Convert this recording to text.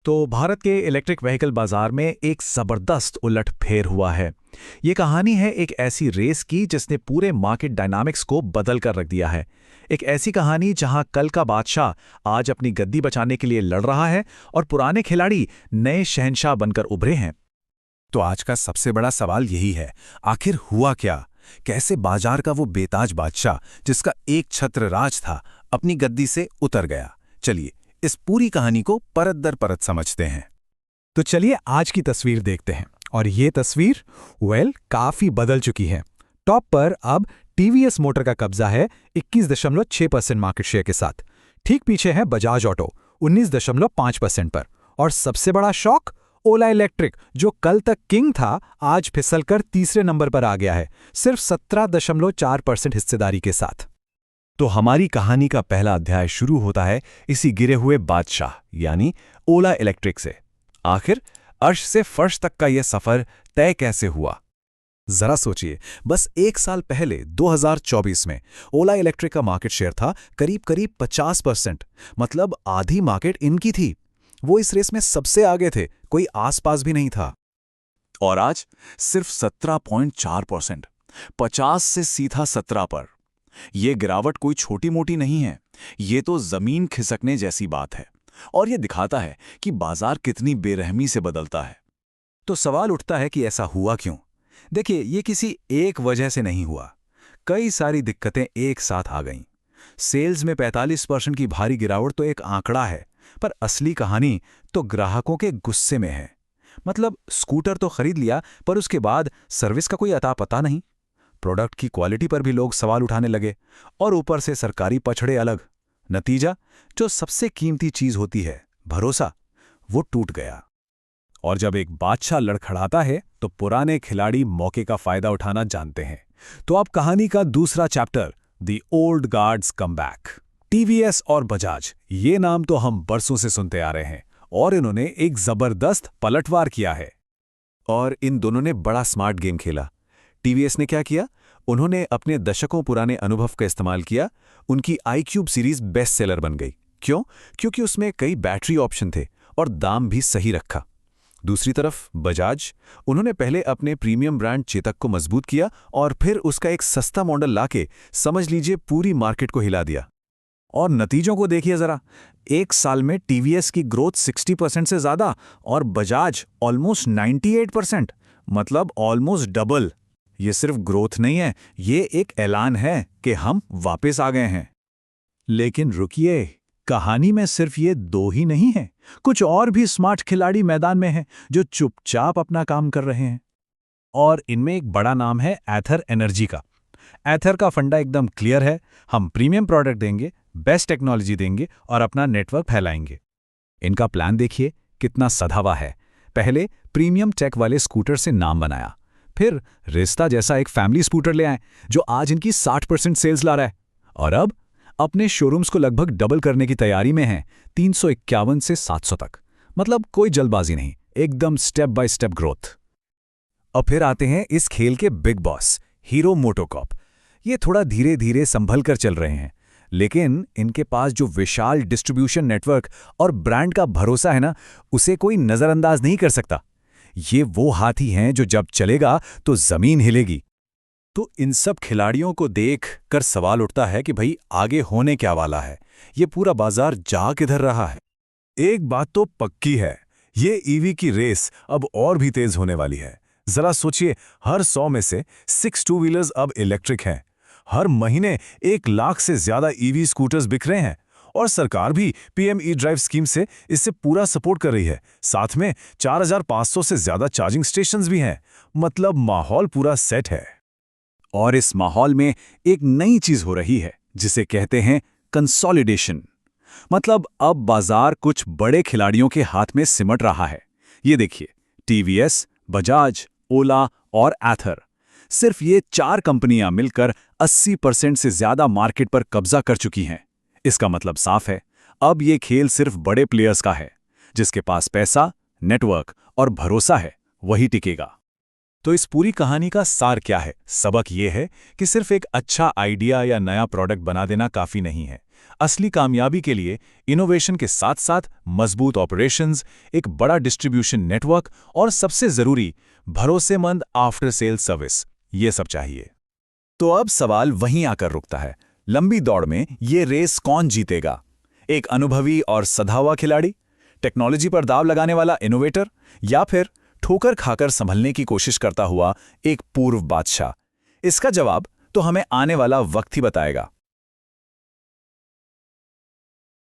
तो भारत के electric vehicle बाजार में एक जबरदस्त उलटफेर हुआ है। ये कहानी है एक ऐसी रेस की जिसने पूरे मार्केट डायनामिक्स को बदल कर रख दिया है। एक ऐसी कहानी जहां कल का बादशाह आज अपनी गद्दी बचाने के लिए लड़ रहा है और पुराने खिलाड़ी नए शहंशाह बनकर उभरे हैं। तो आज का सबसे बड़ा सवाल यही है, आखिर हुआ क्या? कैसे बाजार का वो बेताज बादशाह जिसका एक छत्र राज था, अपनी गद्दी से उतर गया? चलिए इस पूरी कहानी को परत दर परत समझते हैं। तो चलिए आज की तस्वीर देखते हैं। और ये तस्वीर काफी बदल चुकी है। टॉप पर अब टीवीएस मोटर का कब्जा है 21.6% मार्केट शेयर के साथ। ठीक पीछे है बजाज ऑटो 19.5% पर। और सबसे बड़ा शॉक, ओला इलेक्ट्रिक जो कल तक किंग था, आज फिसलकर तीसरे नंबर पर आ गया है, सिर्फ 17.4% हिस्सेदारी के साथ। तो हमारी कहानी का पहला अध्याय शुरू होता है इसी गिरे हुए बादशाह यानी ओला इलेक्ट्रिक से। आखिर अर्श से फर्श तक का यह सफर तय कैसे हुआ? जरा सोचिए, बस एक साल पहले 2024 में ओला इलेक्ट्रिक का मार्केट शेयर था करीब 50%, मतलब आधी मार्केट इनकी थी। वो इस रेस में सबसे आगे थे, कोई आसपास भी नहीं था। और आज सिर्फ 17.4%, 50 से सीधा 17 पर। यह गिरावट कोई छोटी मोटी नहीं है, ये तो जमीन खिसकने जैसी बात है। और यह दिखाता है कि बाजार कितनी बेरहमी से बदलता है। तो सवाल उठता है कि ऐसा हुआ क्यों? देखिए, ये किसी एक वजह से नहीं हुआ, कई सारी दिक्कतें एक साथ आ गईं। सेल्स में 45% की भारी गिरावट तो एक आंकड़ा है, पर असली कहानी तो ग्राहकों के गुस्से में है। मतलब स्कूटर तो खरीद लिया, पर उसके बाद सर्विस का कोई अता पता नहीं। प्रोडक्ट की क्वालिटी पर भी लोग सवाल उठाने लगे, और ऊपर से सरकारी पछड़े अलग। नतीजा, जो सबसे कीमती चीज होती है, भरोसा, वो टूट गया। और जब एक बादशाह लड़खड़ाता है तो पुराने खिलाड़ी मौके का फायदा उठाना जानते हैं। तो अब कहानी का दूसरा chapter, the old guards come back. TVS और बजाज, ये नाम तो हम बरसों से सुनते आ रहे हैं, और इन्होंने एक जबरदस्त पलटवार किया है। और इन दोनों ने बड़ा स्मार्ट गेम खेला। टीवीएस ने क्या किया? उन्होंने अपने दशकों पुराने अनुभव का इस्तेमाल किया। उनकी iQube सीरीज बेस्ट सेलर बन गई। क्यों? क्योंकि उसमें कई बैटरी ऑप्शन थे और दाम भी सही रखा। दूसरी तरफ बजाज, उन्होंने पहले अपने प्रीमियम ब्रांड चेतक को मजबूत किया और फिर उसका एक सस्ता मॉडल लाके समझ लीजिए पूरी मार्केट को हिला दिया। और नतीजों को देखिए जरा, एक साल में टीवीएस की ग्रोथ 60% से ज्यादा और बजाज ऑलमोस्ट 98%, मतलब ऑलमोस्ट डबल। ये सिर्फ ग्रोथ नहीं है, ये एक ऐलान है कि हम वापस आ गए हैं। लेकिन रुकिए, कहानी में सिर्फ ये दो ही नहीं हैं, कुछ और भी स्मार्ट खिलाड़ी मैदान में हैं जो चुपचाप अपना काम कर रहे हैं। और इनमें एक बड़ा नाम है एथर एनर्जी का। एथर का फंडा एकदम क्लियर है, हम प्रीमियम प्रोडक्ट देंगे, बेस्ट टेक्नोलॉजी देंगे और अपना नेटवर्क फैलाएंगे। इनका प्लान देखिए कितना सधावा है। पहले प्रीमियम टेक वाले स्कूटर से नाम बनाया, फिर रिश्ता जैसा एक फैमिली स्कूटर ले आए जो आज इनकी 60% सेल्स ला रहा है। और अब अपने शोरूम्स को लगभग डबल करने की तैयारी में हैं, 351 से 700 तक। मतलब कोई जल्दबाजी नहीं, एकदम स्टेप बाय स्टेप ग्रोथ। और फिर आते हैं इस खेल के बिग बॉस, हीरो मोटोकॉर्प। ये थोड़ा धीरे धीरे संभल कर चल रहे हैं, लेकिन इनके पास जो विशाल डिस्ट्रीब्यूशन नेटवर्क और ब्रांड का भरोसा है ना, उसे कोई नजरअंदाज नहीं कर सकता। ये वो हाथी हैं जो जब चलेगा तो जमीन हिलेगी। तो इन सब खिलाड़ियों को देख कर सवाल उठता है कि भाई आगे होने क्या वाला है? ये पूरा बाजार जा किधर रहा है? एक बात तो पक्की है, ये ईवी की रेस अब और भी तेज होने वाली है। जरा सोचिए, हर 100 में से 6 टू व्हीलर्स अब इलेक्ट्रिक हैं। हर महीने 1 लाख से ज्यादा ईवी स्कूटर्स बिक रहे हैं, और सरकार भी पीएम ई ड्राइव स्कीम से इससे पूरा सपोर्ट कर रही है। साथ में 4500 से ज्यादा चार्जिंग स्टेशंस भी हैं। मतलब माहौल पूरा सेट है। और इस माहौल में एक नई चीज हो रही है जिसे कहते हैं कंसोलिडेशन। मतलब अब बाजार कुछ बड़े खिलाड़ियों के हाथ में सिमट रहा है। ये देखिए, टीवीएस, बजाज, ओला और एथर, सिर्फ ये 4 कंपनियां मिलकर 80% से ज्यादा मार्केट पर कब्जा कर चुकी हैं। इसका मतलब साफ है, अब ये खेल सिर्फ बड़े प्लेयर्स का है। जिसके पास पैसा, नेटवर्क और भरोसा है, वही टिकेगा। तो इस पूरी कहानी का सार क्या है? सबक ये है कि सिर्फ एक अच्छा आइडिया या नया प्रोडक्ट बना देना काफी नहीं है। असली कामयाबी के लिए इनोवेशन के साथ साथ मजबूत ऑपरेशंस, एक बड़ा डिस्ट्रीब्यूशन नेटवर्क और सबसे जरूरी भरोसेमंद आफ्टर सेल सर्विस, ये सब चाहिए। तो अब सवाल वहीं आकर रुकता है, लंबी दौड़ में ये रेस कौन जीतेगा? एक अनुभवी और सधा हुआ खिलाड़ी, टेक्नोलॉजी पर दांव लगाने वाला इनोवेटर, या फिर ठोकर खाकर संभलने की कोशिश करता हुआ एक पूर्व बादशाह? इसका जवाब तो हमें आने वाला वक्त ही बताएगा।